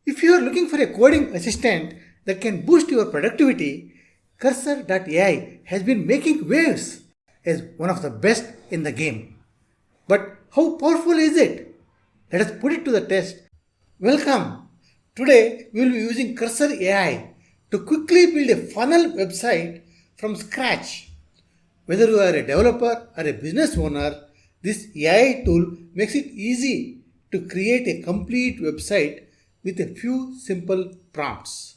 If you are looking for a coding assistant that can boost your productivity, cursor.ai has been making waves as one of the best in the game. But how powerful is it? Let us put it to the test. Welcome. Today we will be using Cursor AI to quickly build a funnel website from scratch. Whether you are a developer or a business owner, this AI tool makes it easy to create a complete website with a few simple prompts.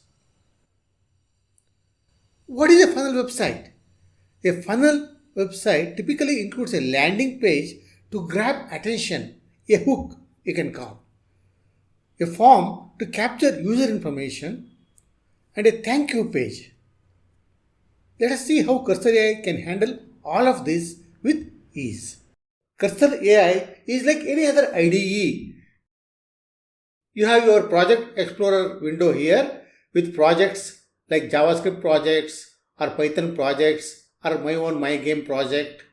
What is a funnel website? A funnel website typically includes a landing page to grab attention, a hook you can call, a form to capture user information, and a thank you page. Let us see how Cursor AI can handle all of this with ease. Cursor AI is like any other IDE. You have your Project Explorer window here with projects like JavaScript projects or Python projects or my own my game project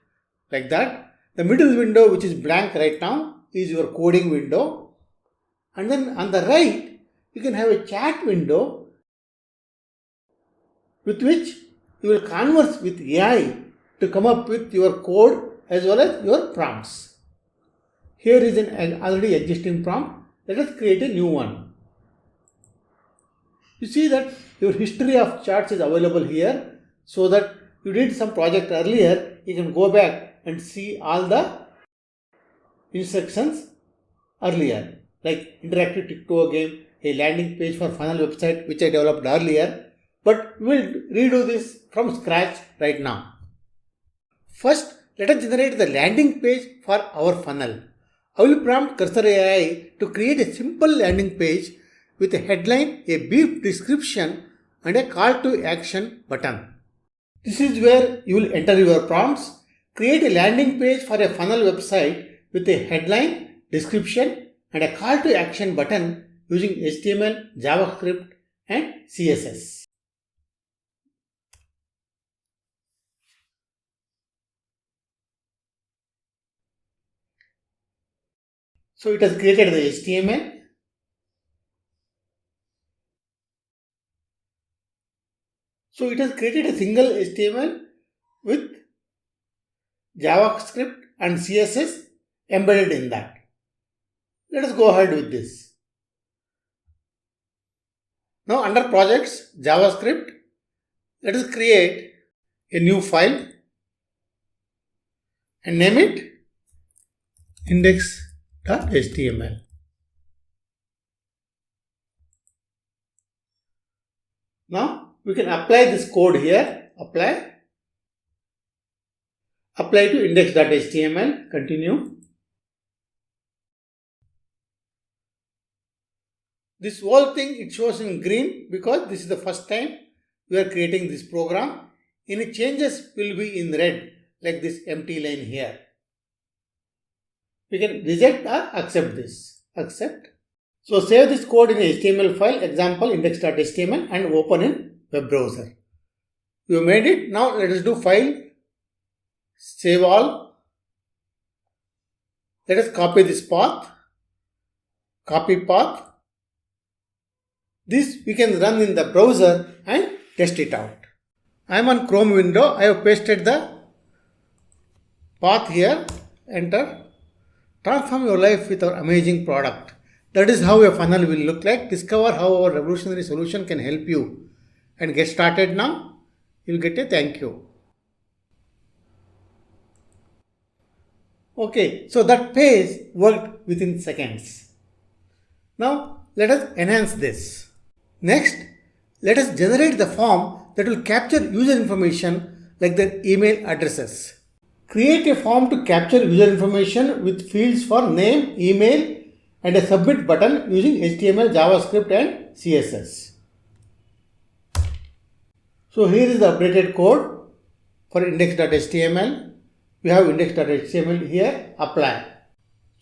like that. The middle window, which is blank right now, is your coding window. And then on the right, you can have a chat window with which you will converse with AI to come up with your code as well as your prompts. Here is an already existing prompt. Let us create a new one. You see that your history of charts is available here, so that you did some project earlier, you can go back and see all the instructions earlier, like interactive TikTok game, a landing page for funnel website which I developed earlier, but we will redo this from scratch right now. First, let us generate the landing page for our funnel. I will prompt Cursor AI to create a simple landing page with a headline, a brief description, and a call to action button. This is where you will enter your prompts. Create a landing page for a funnel website with a headline, description, and a call to action button using HTML, JavaScript, and CSS. So it has created the HTML. So it has created a single HTML with JavaScript and CSS embedded in that. Let us go ahead with this. Now under projects, JavaScript, let us create a new file and name it index.html. Now we can apply this code here. Apply to index.html. Continue. This whole thing it shows in green because this is the first time we are creating this program. Any changes will be in red, like this empty line here. We can reject or accept this. Accept. So save this code in a HTML file, example index.html, and open in web browser. You made it. Now let us do file, save all. Let us copy this path. Copy path. This we can run in the browser and test it out. I am on Chrome window. I have pasted the path here. Enter. Transform your life with our amazing product. That is how a funnel will look like. Discover how our revolutionary solution can help you. And get started now. You will get a thank you. Okay, so that page worked within seconds. Now let us enhance this. Next, let us generate the form that will capture user information like their email addresses. Create a form to capture user information with fields for name, email, and a submit button using HTML, JavaScript, and CSS. So here is the updated code for index.html. We have index.html here. Apply.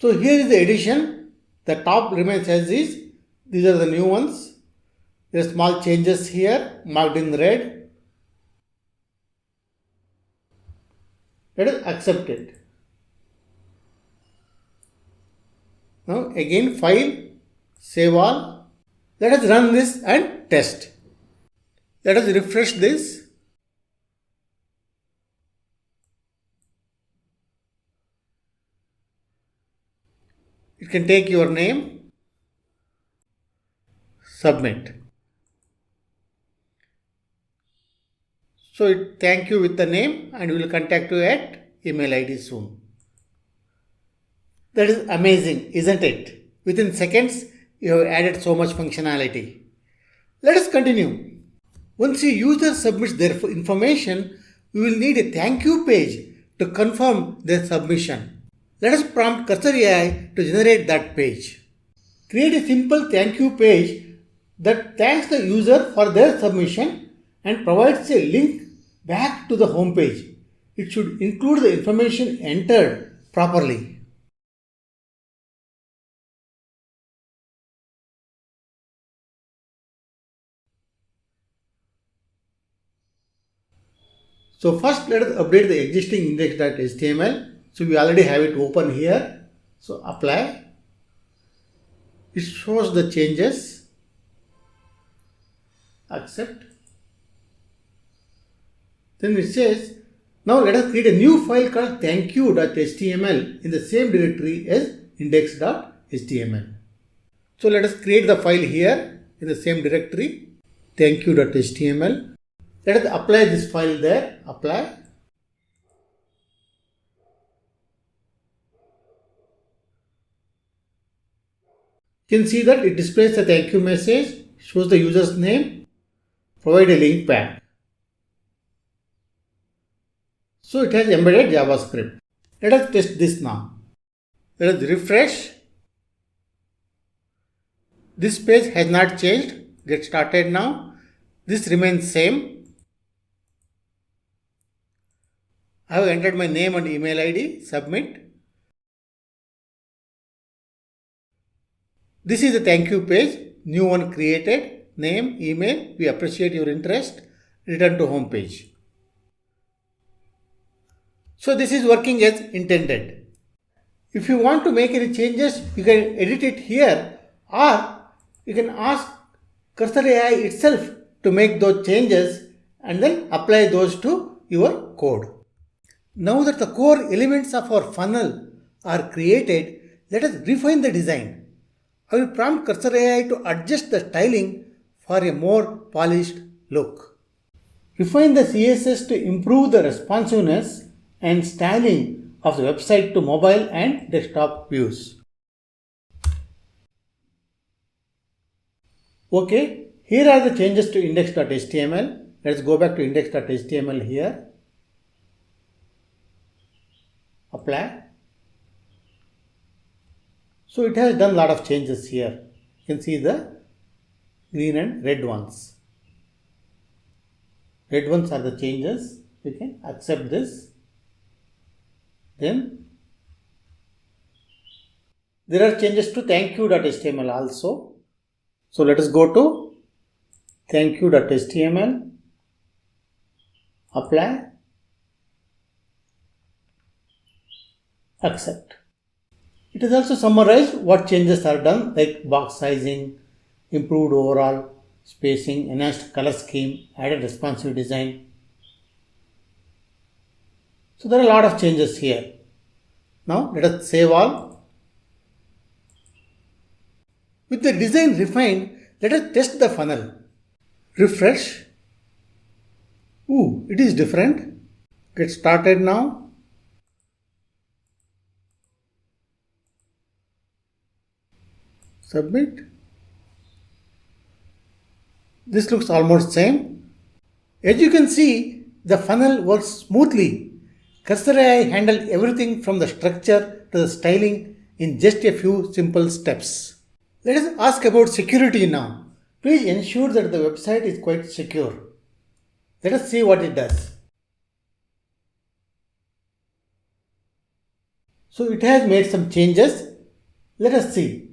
So here is the addition. The top remains as is. These are the new ones. There are small changes here marked in red. Let us accept it. Now again file, save all, Let us run this and test. Let us refresh this. You can take your name, submit. So thank you with the name and we will contact you at email ID soon. That is amazing, isn't it? Within seconds, you have added so much functionality. Let us continue. Once a user submits their information, we will need a thank you page to confirm their submission. Let us prompt cursorAI to generate that page. Create a simple thank you page that thanks the user for their submission and provides a link back to the home page. It should include the information entered properly. So first let us update the existing index.html. So we already have it open here. So apply. It shows the changes. Accept. Then it says, now let us create a new file called thankyou.html in the same directory as index.html. So let us create the file here in the same directory, thankyou.html. Let us apply this file there. Apply. You can see that it displays the thank you message, shows the user's name, provide a link back. So it has embedded JavaScript. Let us test this now. Let us refresh. This page has not changed. Get started now. This remains same. I have entered my name and email ID. Submit. This is the thank you page. New one created. Name, email. We appreciate your interest. Return to home page. So this is working as intended. If you want to make any changes, you can edit it here or you can ask cursorAI itself to make those changes and then apply those to your code. Now that the core elements of our funnel are created, let us refine the design. I will prompt cursorAI to adjust the styling for a more polished look. Refine the CSS to improve the responsiveness and styling of the website to mobile and desktop views. Okay, here are the changes to index.html. Let's go back to index.html here. Apply. So it has done a lot of changes here. You can see the green and red ones. Red ones are the changes. You can accept this. Then there are changes to thankyou.html also. So let us go to thankyou.html. Apply. Accept. It is also summarized what changes are done, like box sizing, improved overall spacing, enhanced color scheme, added responsive design. So there are a lot of changes here. Now let us save all. With the design refined, let us test the funnel. Refresh. Ooh, it is different. Get started now. Submit. This looks almost same. As you can see, the funnel works smoothly. cursorAI handled everything from the structure to the styling in just a few simple steps. Let us ask about security now. Please ensure that the website is quite secure. Let us see what it does. So it has made some changes. Let us see.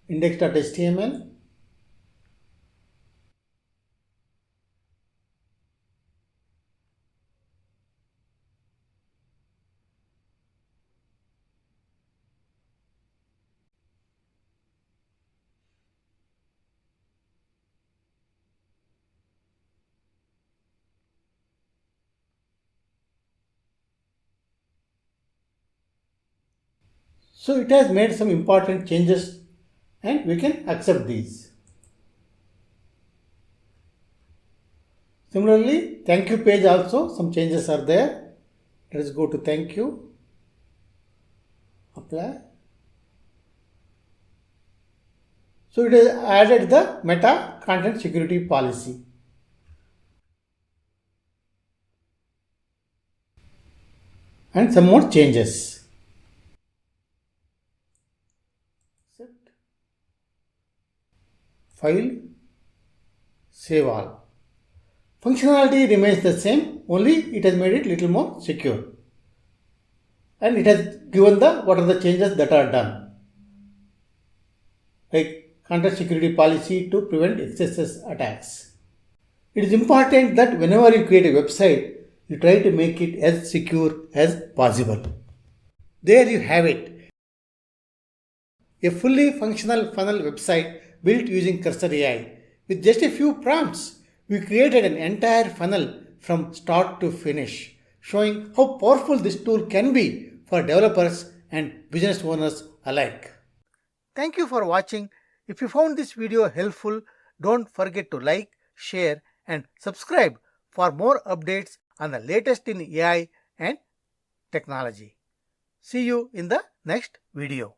Index.html. So it has made some important changes and we can accept these. Similarly, thank you page also some changes are there. Let us go to thank you, apply. So it has added the meta content security policy. And some more changes. File, save all. Functionality remains the same, only it has made it little more secure. And it has given the what are the changes that are done. Like content security policy to prevent XSS attacks. It is important that whenever you create a website, you try to make it as secure as possible. There you have it. A fully functional funnel website built using cursorAI. With just a few prompts, we created an entire funnel from start to finish, showing how powerful this tool can be for developers and business owners alike. Thank you for watching. If you found this video helpful, don't forget to like, share and subscribe for more updates on the latest in AI and technology. See you in the next video.